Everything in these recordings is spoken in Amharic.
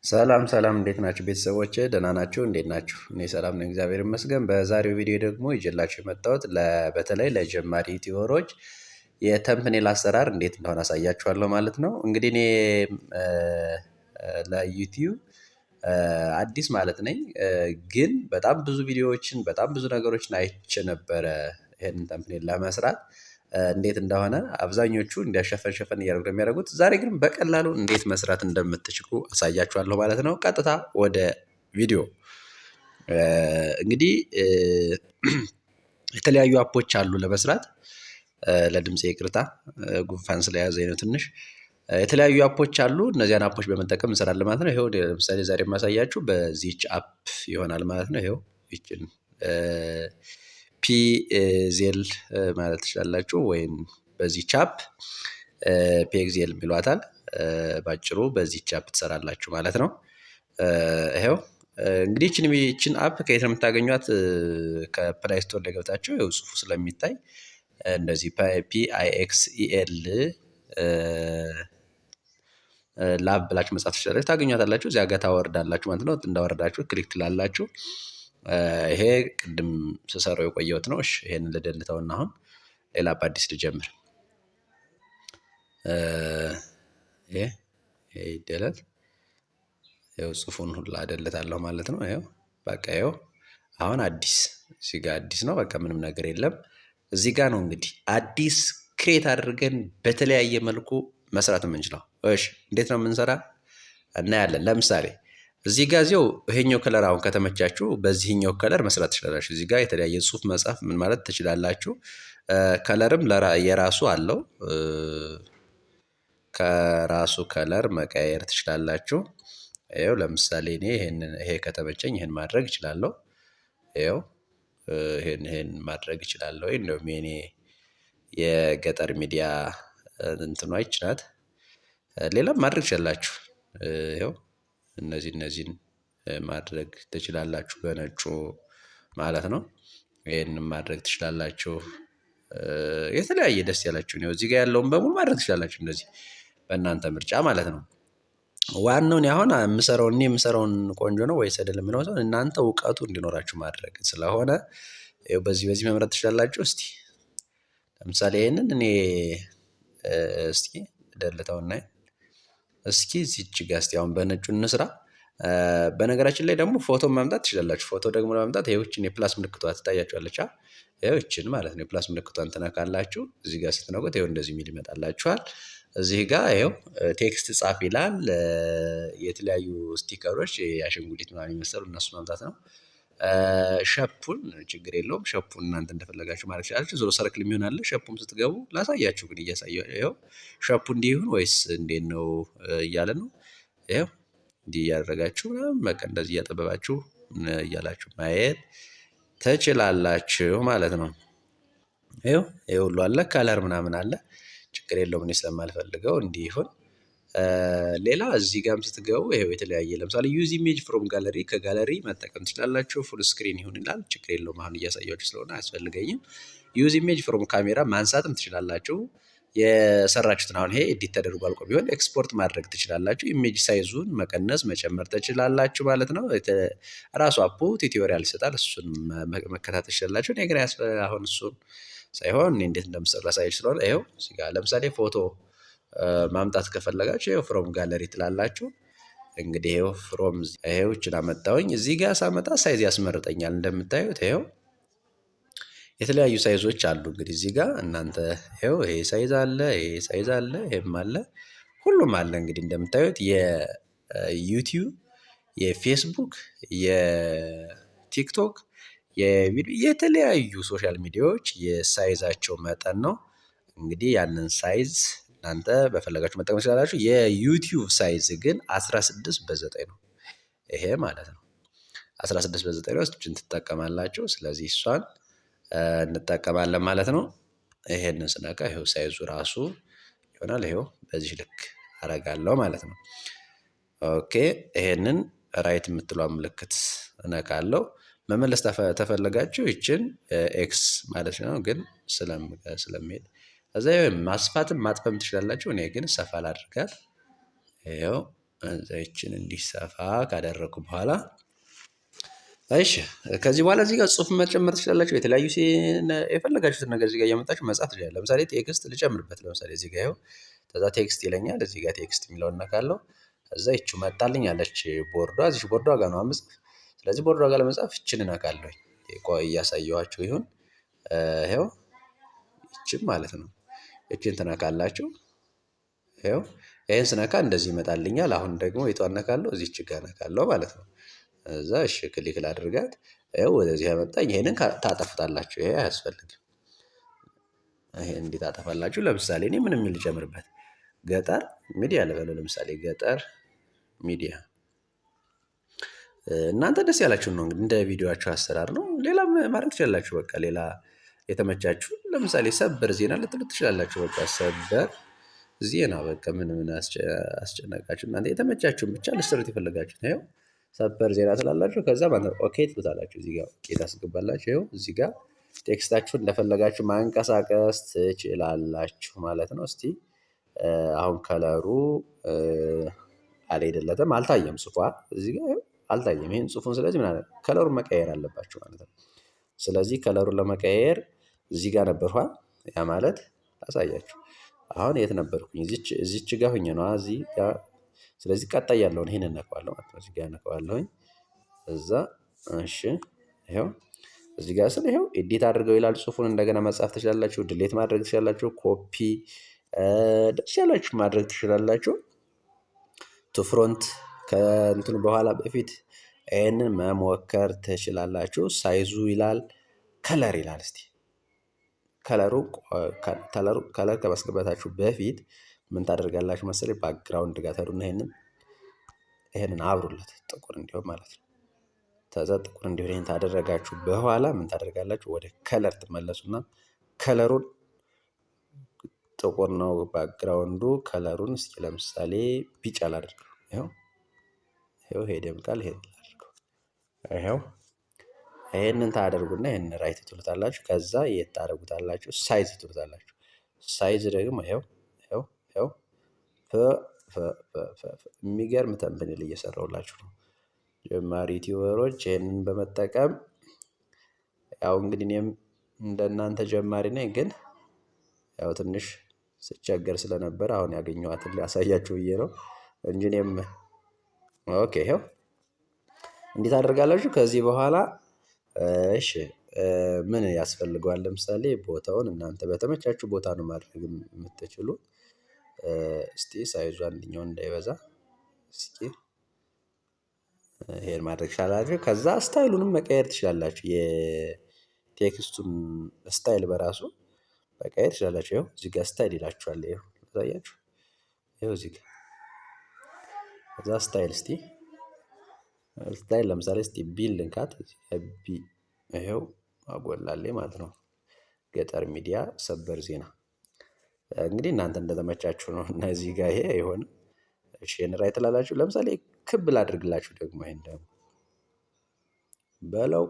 ሰላም ሰላም እንዴት ናችሁ ቤተሰቦቼ? ደህና ናችሁ? እንዴት ናችሁ? እኔ ሰላም ነኝ፣ እግዚአብሔር ይመስገን። በዛሬው ቪዲዮ ደግሞ ይዤላችሁ የመጣሁት በተለይ ለጀማሪ ዩቲዩበሮች የተምፕኔል አሰራር እንዴት እንደሆነ አሳያችኋለሁ ማለት ነው። እንግዲህ እኔ ለዩቲዩብ አዲስ ማለት ነኝ፣ ግን በጣም ብዙ ቪዲዮዎችን በጣም ብዙ ነገሮችን አይቼ ነበረ ይሄንን ተምፕኔል ለመስራት እንዴት እንደሆነ አብዛኞቹ እንዲያሸፈን ሸፈን እያደረጉ የሚያደርጉት። ዛሬ ግን በቀላሉ እንዴት መስራት እንደምትችሉ አሳያችኋለሁ ማለት ነው። ቀጥታ ወደ ቪዲዮ። እንግዲህ የተለያዩ አፖች አሉ ለመስራት። ለድምፄ ይቅርታ፣ ጉንፋን ስለያዘኝ ነው ትንሽ። የተለያዩ አፖች አሉ። እነዚያን አፖች በመጠቀም እንሰራለን ማለት ነው። ይኸው ለምሳሌ ዛሬ የማሳያችሁ በዚች አፕ ይሆናል ማለት ነው። ይኸው ይችን ፒዜል ማለት ትችላላችሁ፣ ወይም በዚህ ቻፕ ፒኤክዜል ይሏታል። ባጭሩ በዚህ ቻፕ ትሰራላችሁ ማለት ነው። ይሄው እንግዲህ ይችን አፕ ከየት ነው የምታገኟት? ከፕላይ ስቶር ላይ ገብታችሁ ይኸው ጽሁፉ ስለሚታይ እንደዚህ ፒአይኤክስኢኤል ላብ ብላችሁ መጻፍ ትችላላችሁ፣ ታገኟታላችሁ። እዚያ ጋር ታወርዳላችሁ ማለት ነው። እንዳወረዳችሁ ክሊክ ትላላችሁ። ይሄ ቅድም ስሰራው የቆየሁት ነው። እሺ ይሄንን ልደልተውና አሁን ሌላ በአዲስ ልጀምር። ይሄ ይደለት። ይኸው ጽሁፉን ሁላ አደልታለሁ ማለት ነው። ይኸው በቃ ይኸው አሁን አዲስ እዚህ ጋር አዲስ ነው። በቃ ምንም ነገር የለም። እዚህ ጋር ነው እንግዲህ አዲስ ክሬት አድርገን በተለያየ መልኩ መስራት የምንችለው። እሺ እንዴት ነው የምንሰራ እናያለን። ለምሳሌ እዚህ ጋር ይሄኛው ከለር አሁን ከተመቻችሁ በዚህኛው ከለር መስራት ትችላላችሁ። እዚህ ጋር የተለያየ ጽሁፍ መጻፍ ምን ማለት ትችላላችሁ። ከለርም የራሱ አለው። ከራሱ ከለር መቀየር ትችላላችሁ። ይኸው ለምሳሌ እኔ ይሄ ከተመቸኝ ይሄን ማድረግ እችላለሁ። ይኸው ይሄን ማድረግ እችላለሁ። እንደውም የኔ የገጠር ሚዲያ እንትኗ ይችላል። ሌላም ማድረግ ትችላላችሁ። ይኸው እነዚህን ማድረግ ትችላላችሁ፣ በነጩ ማለት ነው። ይሄንን ማድረግ ትችላላችሁ። የተለያየ ደስ ያላችሁ ነው። እዚህ ጋር ያለውን በሙሉ ማድረግ ትችላላችሁ፣ እንደዚህ በእናንተ ምርጫ ማለት ነው። ዋናውን አሁን የምሰራውን ቆንጆ ነው ወይስ አይደለም የሚለው ሰው እናንተ እውቀቱ እንዲኖራችሁ ማድረግ ስለሆነ በዚህ መምረጥ ትችላላችሁ። እስቲ ለምሳሌ ይሄንን እኔ እስኪ ደልተውና እስኪ እዚች ጋር እስቲ አሁን በነጩ እንስራ። በነገራችን ላይ ደግሞ ፎቶ ማምጣት ትችላላችሁ። ፎቶ ደግሞ ለማምጣት ይኸውችን የፕላስ ምልክቷ ትታያችኋለች። ይኸውችን ማለት ነው። የፕላስ ምልክቷን ትነካላችሁ። እዚህ ጋር ስትነኩት ይኸው እንደዚህ የሚል ይመጣላችኋል። እዚህ ጋር ይኸው ቴክስት ጻፍ ይላል። የተለያዩ ስቲከሮች የአሻንጉሊት ምናምን የሚመስሉ እነሱ ማምጣት ነው። ሸፑን ችግር የለውም። ሸፑን እናንተ እንደፈለጋችሁ ማለት ትችላላችሁ። ዞሮ ሰርክል የሚሆን አለ። ሸፑም ስትገቡ ላሳያችሁ፣ ግን እያሳየሁ ይኸው ሸፑ እንዲህ ይሁን ወይስ እንዴት ነው እያለ ነው። ይኸው እንዲህ እያደረጋችሁ በቃ እንደዚህ እያጠበባችሁ እያላችሁ ማየት ትችላላችሁ ማለት ነው። ይኸው ይሄ ሁሉ አለ። ከለር ምናምን አለ። ችግር የለውም። እኔ ስለማልፈልገው እንዲህ ይሁን። ሌላ እዚህ ጋርም ስትገቡ ይሄው የተለያየ ለምሳሌ ዩዝ ኢሜጅ ፍሮም ጋለሪ፣ ከጋለሪ መጠቀም ትችላላችሁ። ፉል ስክሪን ይሁን ይላል። ችግር የለውም። አሁን እያሳያችሁ ስለሆነ አያስፈልገኝም። ዩዝ ኢሜጅ ፍሮም ካሜራ ማንሳትም ትችላላችሁ። የሰራችሁትን አሁን ይሄ ኤዲት ተደርጎ አልቆ ቢሆን ኤክስፖርት ማድረግ ትችላላችሁ። ኢሜጅ ሳይዙን መቀነስ መጨመር ትችላላችሁ ማለት ነው። ራሱ አፑ ቱቶሪያል ይሰጣል። እሱን መከታተል ትችላላችሁ። እኔ ግን አሁን እሱን ሳይሆን እኔ እንዴት እንደምሰራ ላሳያችሁ ስለሆነ ይኸው እዚህ ጋር ለምሳሌ ፎቶ ማምጣት ከፈለጋችሁ ይኸው ፍሮም ጋለሪ ትላላችሁ። እንግዲህ ይኸው እችን አመጣሁኝ። እዚህ ጋር ሳመጣ ሳይዝ ያስመርጠኛል። እንደምታዩት ይኸው የተለያዩ ሳይዞች አሉ። እንግዲህ እዚህ ጋር እናንተ ይኸው ይሄ ሳይዝ አለ፣ ይሄ ሳይዝ አለ፣ ይሄም አለ፣ ሁሉም አለ። እንግዲህ እንደምታዩት የዩቲዩብ፣ የፌስቡክ፣ የቲክቶክ፣ የተለያዩ ሶሻል ሚዲያዎች የሳይዛቸው መጠን ነው። እንግዲህ ያንን ሳይዝ እናንተ በፈለጋችሁ መጠቀም ትችላላችሁ። የዩቲዩብ ሳይዝ ግን 16 በ9 ነው። ይሄ ማለት ነው 16 በ9 ነው። እችን ትጠቀማላችሁ። ስለዚህ እሷን እንጠቀማለን ማለት ነው። ይሄንን ስነካ ይሄው ሳይዙ ራሱ ይሆናል። ይሄው በዚህ ልክ አረጋለሁ ማለት ነው። ኦኬ ይሄንን ራይት የምትሏ ምልክት እነካለሁ። መመለስ ተፈለጋችሁ ይችን ኤክስ ማለት ነው። ግን ስለሚሄድ እዛ ማስፋትም ማጥፈም ትችላላችሁ። እኔ ግን ሰፋ ላድርጋት። ይኸው እዛችን እንዲሰፋ ካደረኩ በኋላ እሺ ከዚህ በኋላ እዚህ ጋር ጽሁፍ መጨመር ትችላላችሁ። የተለያዩ የፈለጋችሁትን ነገር እዚህ ጋር እያመጣችሁ መጻፍ ትችላላችሁ። ለምሳሌ ቴክስት ልጨምርበት። ለምሳሌ እዚህ ጋር ይኸው ከዛ ቴክስት ይለኛል። እዚህ ጋር ቴክስት የሚለውን ነካለሁ። ከዛ ይቺ መጣልኝ አለች ቦርዷ። እዚህ ቦርዷ ጋር ነው አምስት። ስለዚህ ቦርዷ ጋር ለመጻፍ ይችን እነካለሁ። ቆይ እያሳየኋችሁ ይሁን። ይኸው ይችን ማለት ነው። ይችን ትነካላችሁ። ይኸው ይሄን ስነካ እንደዚህ ይመጣልኛል። አሁን ደግሞ የቷን ነካለሁ? እዚች ጋር ነካለሁ ማለት ነው። እዛ እሺ ክሊክ ላድርጋት። ይኸው ወደዚህ ያመጣኝ። ይሄንን ታጠፉታላችሁ። ይሄ አያስፈልግም። ይሄን እንዴት ታጠፋላችሁ? ለምሳሌ እኔ ምንም ልጨምርበት ገጠር ሚዲያ ልበለው። ለምሳሌ ገጠር ሚዲያ። እናንተ ደስ ያላችሁን ነው እንግዲህ እንደ ቪዲዮአችሁ አሰራር ነው። ሌላም ማድረግ ትችላላችሁ። በቃ ሌላ የተመቻችሁ ለምሳሌ ሰበር ዜና ልትሉት ትችላላችሁ። በቃ ሰበር ዜና በቃ ምን አስጨነቃችሁ እናንተ የተመቻችሁን ብቻ ልትሰሩት የፈለጋችሁት። ይኸው ሰበር ዜና ስላላችሁ ከዛ ማለት ኦኬ ትሉታላችሁ። እዚህ ጋር ኦኬ ታስገባላችሁ። ይኸው እዚህ ጋር ቴክስታችሁን እንደፈለጋችሁ ማንቀሳቀስ ትችላላችሁ ማለት ነው። እስቲ አሁን ከለሩ አልሄደለትም፣ አልታየም። ጽፏ እዚህ ጋር አልታየም ይሄን ጽሁፉን። ስለዚህ ምን አለ ከለሩን መቀየር አለባችሁ ማለት ነው። ስለዚህ ከለሩን ለመቀየር እዚህ ጋር ነበርኳል። ያ ማለት አሳያችሁ። አሁን የት ነበርኩኝ? እዚች ጋር ሆኜ ነው እዚህ ጋር። ስለዚህ ቀጣይ ያለውን ይሄን እነካዋለሁ ማለት ነው። እዚህ ጋር እነካዋለሁኝ። እዛ እሺ ይኸው እዚህ ጋር ስለ ይኸው ኤዲት አድርገው ይላል። ጽሁፉን እንደገና መጻፍ ትችላላችሁ፣ ድሌት ማድረግ ትችላላችሁ፣ ኮፒ ደስ ያላችሁ ማድረግ ትችላላችሁ። ቱ ፍሮንት ከእንትኑ በኋላ በፊት ይሄንን መሞከር ትችላላችሁ። ሳይዙ ይላል፣ ከለር ይላል። እስቲ ከለር ከማስገባታችሁ በፊት ምን ታደርጋላችሁ መሰለኝ? ባክግራውንድ ጋር ተሩና ይሄንን አብሩለት ጥቁር እንዲሆን ማለት ነው። ከዛ ጥቁር እንዲሆን ይሄን ታደረጋችሁ በኋላ ምን ታደርጋላችሁ? ወደ ከለር ትመለሱና ከለሩን ጥቁር ነው ባክግራውንዱ። ከለሩን እስኪ ለምሳሌ ቢጫ ላድርገው። ይኸው ይሄ ደምቃል። ይሄን ላድርገው። ይኸው ይሄንን ታደርጉና ይሄን ራይት ትሉታላችሁ። ከዛ የት ታደርጉታላችሁ? ሳይዝ ትሉታላችሁ። ሳይዝ ደግሞ ይኸው የሚገርም ተምብኔል እየሰራሁላችሁ ነው። ጀማሪ ዩቲዩበሮች ይሄንን በመጠቀም ያው እንግዲህ እኔም እንደናንተ ጀማሪ ነኝ፣ ግን ያው ትንሽ ስቸገር ስለነበር አሁን ያገኘኋትን ሊያሳያችሁ ብዬ ነው እንጂ እኔም ኦኬ። ይኸው እንዴት ታደርጋላችሁ ከዚህ በኋላ? እሺ ምን ያስፈልገዋል? ለምሳሌ ቦታውን እናንተ በተመቻችሁ ቦታ ነው ማድረግ የምትችሉ። እስቲ ሳይዙ አንደኛው እንዳይበዛ እስኪ ይሄን ማድረግ ትችላላችሁ። ከዛ ስታይሉንም መቀየር ትችላላችሁ። የቴክስቱን ስታይል በራሱ መቀየር ትችላላችሁ። ይኸው እዚህ ጋር ስታይል ይላችኋል። ይኸው ታያችሁ። ይኸው እዚህ ጋር ከዛ ስታይል እስቲ ስታይል ለምሳሌ እስቲ ቢል ልንካት። ቢ ይኸው አጎላሌ ማለት ነው። ገጠር ሚዲያ ሰበር ዜና። እንግዲህ እናንተ እንደተመቻችሁ ነው። እና እዚህ ጋር ይሄ አይሆንም። እሺ ራይት ላላችሁ ለምሳሌ ክብ ላድርግላችሁ ደግሞ ይሄን ደግሞ በለው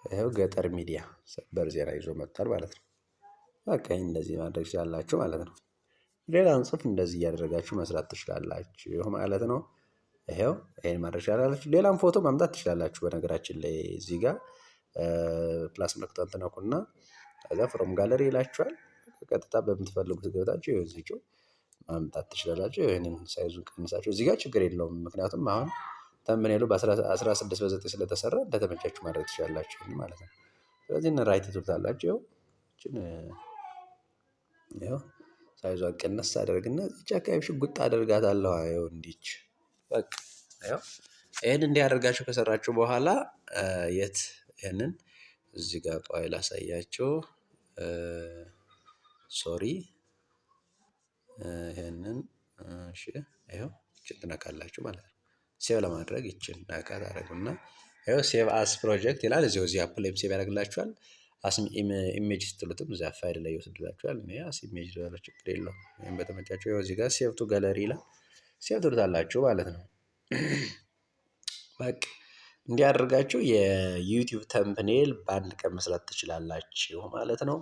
ይኸው ገጠር ሚዲያ ሰበር ዜና ይዞ መጥቷል ማለት ነው። በቃ ይሄን እንደዚህ ማድረግ ትችላላችሁ ማለት ነው። ሌላን ጽሁፍ እንደዚህ እያደረጋችሁ መስራት ትችላላችሁ ማለት ነው። ይኸው ይሄን ማድረግ ትችላላችሁ። ሌላም ፎቶ ማምጣት ትችላላችሁ። በነገራችን ላይ እዚህ ጋር ፕላስ ምልክቷን ትነኩና ከዛ ፍሮም ጋለሪ ይላችኋል። ቀጥታ በምትፈልጉት ገብታችሁ ይኸው እዚህ ማምጣት ትችላላችሁ። ይሄንን ሳይዙን ቀንሳችሁ እዚህ ጋር ችግር የለውም። ምክንያቱም አሁን ተምብኔሉ በ16 በ9 ስለተሰራ እንደተመቻችሁ ማድረግ ትችላላችሁ ማለት ነው። ስለዚህ ራይት ትሉታላችሁ። ይኸው ሳይዟን ቀነስ አደርግና እዚህ አካባቢ ሽጉጥ አደርጋታለሁ። ይኸው እንዲች በቃ ይኸው ይሄን እንዲያደርጋችሁ ከሰራችሁ በኋላ ይሄንን እዚህ ጋር ቆይ ላሳያችሁ። ሶሪ ይሄንን እሺ ይኸው እቺን ትነካላችሁ ማለት ነው። ሴቭ ለማድረግ እቺን ነካ ታደርጉና ይኸው ሴቭ አስ ፕሮጀክት ይላል። እዚህ አፕ ላይም ሴቭ ያደርግላችኋል። አስ ኢሜጅ ስትሉትም እዛ ፋይል ላይ ይወስድላችኋል። እኔ አስ ኢሜጅ ላይ ችግር የለውም። ወይም በተመቻችሁ ይኸው እዚህ ጋር ሴቭ ቱ ጋለሪ ይላል። ሴቭ ትሉታላችሁ ማለት ነው። በቃ እንዲህ አድርጋችሁ የዩቲዩብ ተምብኔል በአንድ ቀን መስራት ትችላላችሁ ማለት ነው።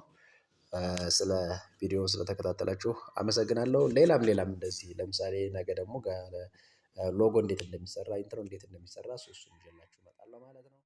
ስለ ቪዲዮውን ስለተከታተላችሁ አመሰግናለሁ። ሌላም እንደዚህ ለምሳሌ ነገ ደግሞ ሎጎ እንዴት እንደሚሰራ ኢንትሮ እንዴት እንደሚሰራ እሱን ይዤላችሁ እመጣለሁ ማለት ነው።